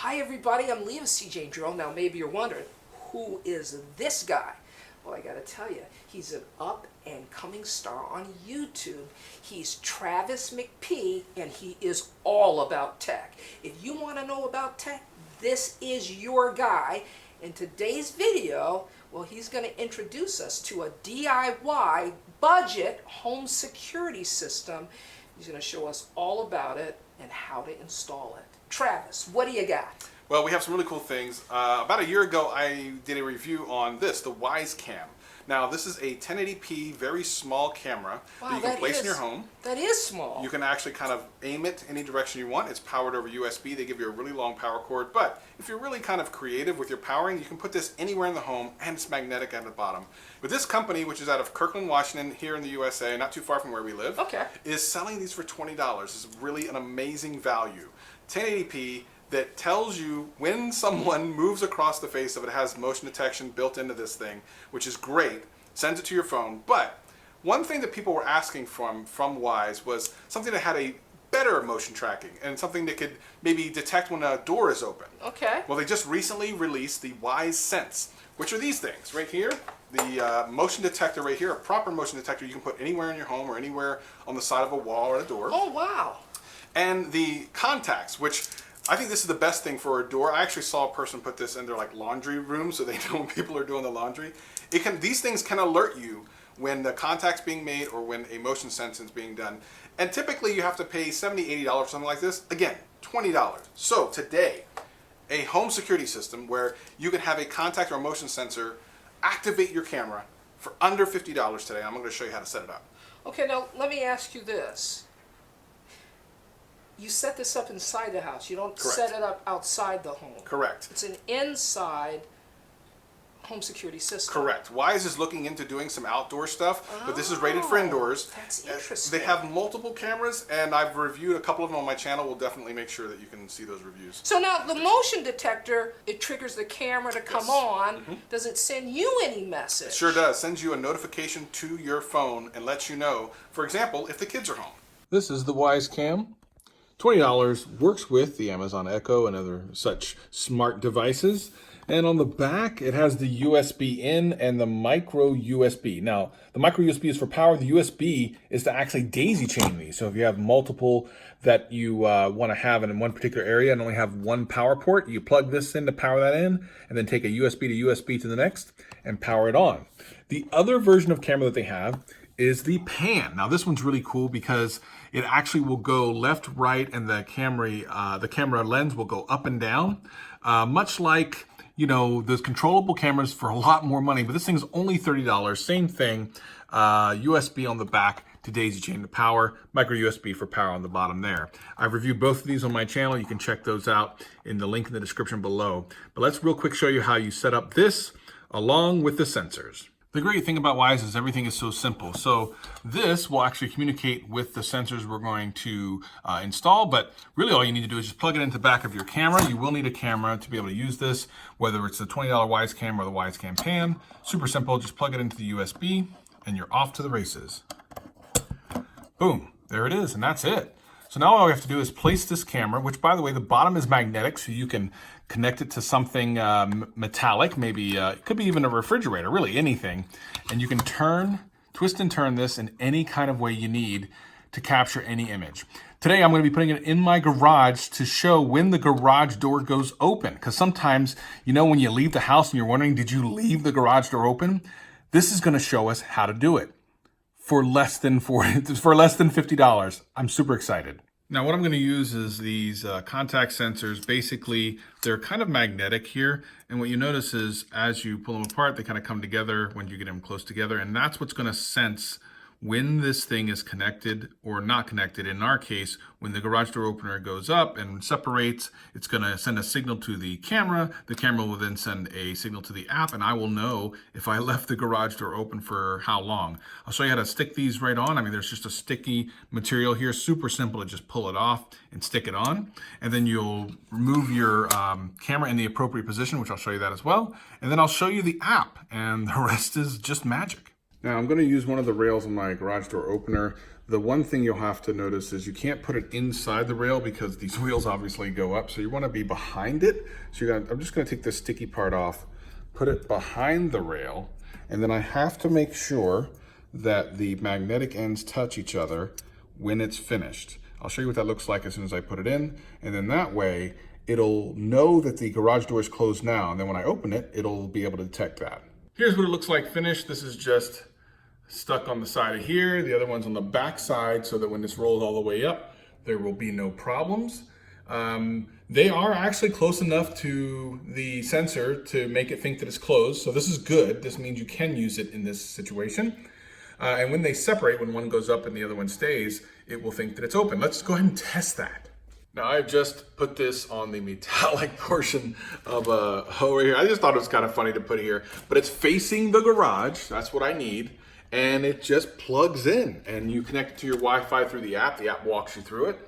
Hi everybody, I'm Leah of seejanedrill. Now maybe you're wondering, who is this guy? Well, I gotta tell you, he's an up and coming star on YouTube. He's Travis McP and he is all about tech. If you want to know about tech, this is your guy. In today's video, well, he's going to introduce us to a DIY budget home security system. He's going to show us all about it and how to install it. Travis, what do you got? Well, we have some really cool things. About a year ago, I did a review on this, the Wyze Cam. Now, this is a 1080p, very small camera that you can place in your home. That is small. You can actually kind of aim it any direction you want. It's powered over USB. They give you a really long power cord. But if you're really kind of creative with your powering, you can put this anywhere in the home, and it's magnetic at the bottom. But this company, which is out of Kirkland, Washington, here in the USA, not too far from where we live, is selling these for $20. This is really an amazing value. 1080p. That tells you when someone moves across the face of it. It has motion detection built into this thing, which is great. Sends it to your phone. But one thing that people were asking from Wyze was something that had a better motion tracking and something that could maybe detect when a door is open. Okay. Well, they just recently released the Wyze Sense, which are these things right here. The motion detector right here, a proper motion detector you can put anywhere in your home or anywhere on the side of a wall or a door. Oh, wow. And the contacts, which I think this is the best thing for a door. I actually saw a person put this in their laundry room so they know when people are doing the laundry. These things can alert you when the contact's being made or when a motion sensing is being done. And typically you have to pay $70, $80 for something like this. Again, $20. So today, a home security system where you can have a contact or a motion sensor activate your camera for under $50 today. I'm going to show you how to set it up. Okay, now let me ask you this. You set this up inside the house. You don't Correct. set it up outside the home. Correct. It's an inside home security system. Correct. Wyze is looking into doing some outdoor stuff, but this is rated for indoors. That's interesting. They have multiple cameras, and I've reviewed a couple of them on my channel. We'll definitely make sure that you can see those reviews. So now the motion detector, it triggers the camera to come on. Does it send you any message? It sure does. Sends you a notification to your phone and lets you know, for example, if the kids are home. This is the Wyze Cam. $20, works with the Amazon Echo and other such smart devices. And on the back, it has the USB in and the micro USB. Now, the micro USB is for power. The USB is to actually daisy chain these. So if you have multiple that you want to have in one particular area and only have one power port, you plug this in to power that in, and then take a USB to USB to the next and power it on. The other version of camera that they have is the pan. Now this one's really cool because it actually will go left, right, and the camera lens will go up and down, much like, you know, those controllable cameras for a lot more money. But this thing's only $30. Same thing, USB on the back to daisy chain the power, micro USB for power on the bottom there. I've reviewed both of these on my channel. You can check those out in the link in the description below. But let's real quick show you how you set up this along with the sensors. The great thing about Wyze is everything is so simple. So this will actually communicate with the sensors we're going to install, but really all you need to do is just plug it into the back of your camera. You will need a camera to be able to use this, whether it's the $20 Wyze Cam or the Wyze Cam Pan. Super simple, just plug it into the USB and you're off to the races. Boom, there it is, and that's it. So now all we have to do is place this camera, which by the way, the bottom is magnetic, so you can connect it to something metallic, maybe it could be even a refrigerator, really anything. And you can twist and turn this in any kind of way you need to capture any image. Today I'm going to be putting it in my garage to show when the garage door goes open. Because sometimes, you know, when you leave the house and you're wondering, did you leave the garage door open? This is going to show us how to do it for less than $50. I'm super excited. Now what I'm going to use is these contact sensors. Basically, they're kind of magnetic here. And what you notice is as you pull them apart, they kind of come together when you get them close together. And that's what's going to sense when this thing is connected or not connected. In our case, when the garage door opener goes up and separates, it's going to send a signal to the camera. The camera will then send a signal to the app, and I will know if I left the garage door open for how long. I'll show you how to stick these right on. I mean, there's just a sticky material here. Super simple to just pull it off and stick it on. And then you'll remove your camera in the appropriate position, which I'll show you that as well. And then I'll show you the app, and the rest is just magic. Now I'm going to use one of the rails on my garage door opener. The one thing you'll have to notice is you can't put it inside the rail because these wheels obviously go up. So you want to be behind it. So I'm just going to take this sticky part off, put it behind the rail, and then I have to make sure that the magnetic ends touch each other when it's finished. I'll show you what that looks like as soon as I put it in, and then that way it'll know that the garage door is closed now, and then when I open it, it'll be able to detect that. Here's what it looks like finished. This is just stuck on the side of here. The other one's on the back side so that when this rolls all the way up, there will be no problems. They are actually close enough to the sensor to make it think that it's closed. So this is good. This means you can use it in this situation. And when they separate, when one goes up and the other one stays, it will think that it's open. Let's go ahead and test that. Now I've just put this on the metallic portion of a hoe right here. I just thought it was kind of funny to put it here, but it's facing the garage. That's what I need. And it just plugs in and you connect it to your Wi-Fi through the app. The app walks you through it.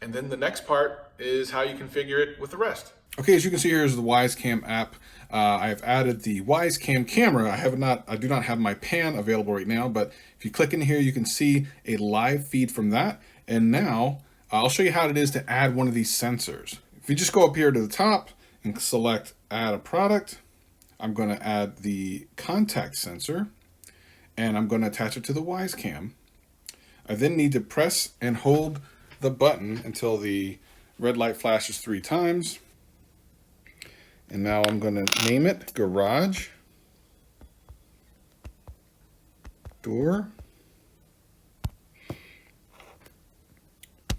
And then the next part is how you configure it with the rest. Okay, as you can see here is the Wyze Cam app. I have added the Wyze Cam camera. I do not have my pan available right now, but if you click in here, you can see a live feed from that. And now I'll show you how it is to add one of these sensors. If you just go up here to the top and select add a product, I'm going to add the contact sensor and I'm going to attach it to the Wyze Cam. I then need to press and hold the button until the red light flashes 3 times. And now I'm going to name it garage door.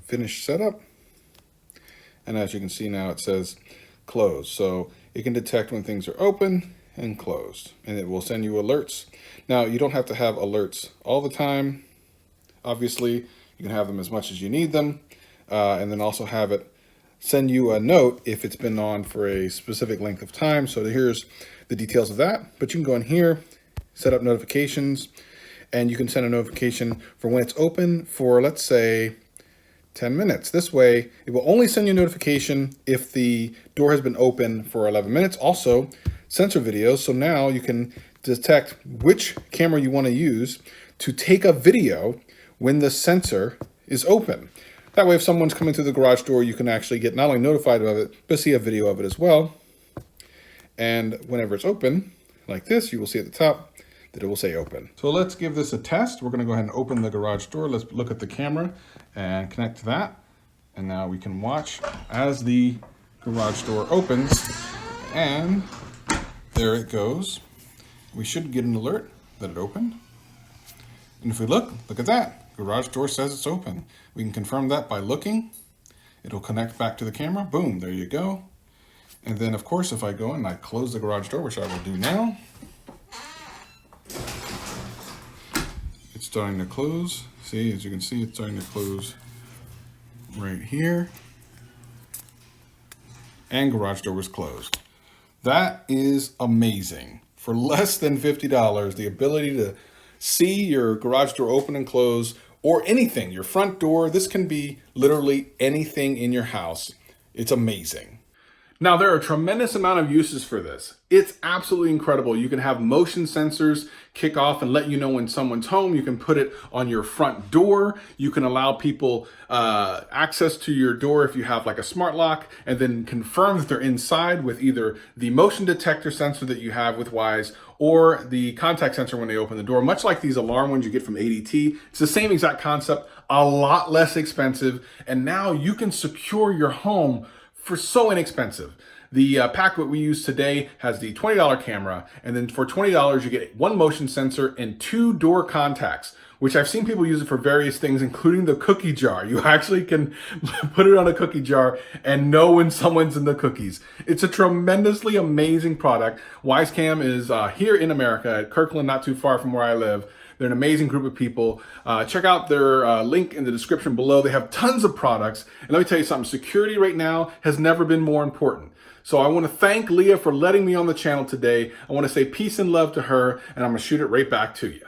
Finish setup. And as you can see now it says closed. So it can detect when things are open and closed. And it will send you alerts. Now you don't have to have alerts all the time. Obviously you can have them as much as you need them. And then also have it send you a note if it's been on for a specific length of time. So here's the details of that, but you can go in here, set up notifications, and you can send a notification for when it's open for, let's say, 10 minutes. This way, it will only send you a notification if the door has been open for 11 minutes. Also, sensor videos, so now you can detect which camera you want to use to take a video when the sensor is open. That way, if someone's coming through the garage door, you can actually get not only notified of it, but see a video of it as well. And whenever it's open, like this, you will see at the top that it will say open. So let's give this a test. We're going to go ahead and open the garage door. Let's look at the camera and connect to that. And now we can watch as the garage door opens. And there it goes. We should get an alert that it opened. And if we look at that. Garage door says it's open. We can confirm that by looking. It'll connect back to the camera. Boom, there you go. And then of course, if I go in and I close the garage door, which I will do now, it's starting to close. See, as you can see, it's starting to close right here. And garage door was closed. That is amazing. For less than $50, the ability to see your garage door open and close, or anything, your front door. This can be literally anything in your house. It's amazing. Now, there are a tremendous amount of uses for this. It's absolutely incredible. You can have motion sensors kick off and let you know when someone's home. You can put it on your front door. You can allow people access to your door if you have like a smart lock, and then confirm that they're inside with either the motion detector sensor that you have with Wyze or the contact sensor when they open the door, much like these alarm ones you get from ADT. It's the same exact concept, a lot less expensive, and now you can secure your home for so inexpensive. The pack that we use today has the $20 camera, and then for $20 you get 1 motion sensor and 2 door contacts, which I've seen people use it for various things, including the cookie jar. You actually can put it on a cookie jar and know when someone's in the cookies. It's a tremendously amazing product. Wyze Cam is here in America at Kirkland, not too far from where I live. They're an amazing group of people. Check out their link in the description below. They have tons of products. And let me tell you something, security right now has never been more important. So I want to thank Leah for letting me on the channel today. I want to say peace and love to her, and I'm going to shoot it right back to you.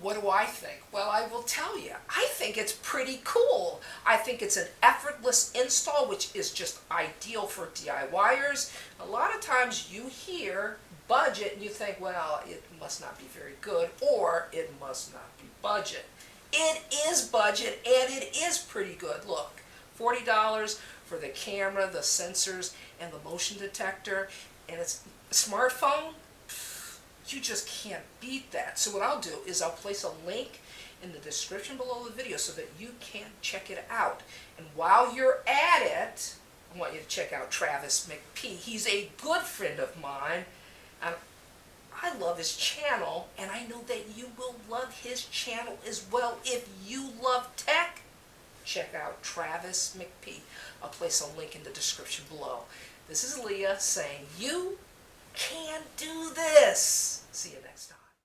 What do I think? Well, I will tell you, I think it's pretty cool. I think it's an effortless install, which is just ideal for DIYers. A lot of times you hear budget and you think, well, it must not be very good, or it must not be budget. It is budget, and it is pretty good. Look, $40 for the camera, the sensors, and the motion detector, and it's a smartphone. You just can't beat that. So what I'll do is I'll place a link in the description below the video so that you can check it out. And while you're at it, I want you to check out Travis McP. He's a good friend of mine. I love his channel, and I know that you will love his channel as well. If you love tech, check out Travis McP. I'll place a link in the description below. This is Leah saying, you can do this. See you next time.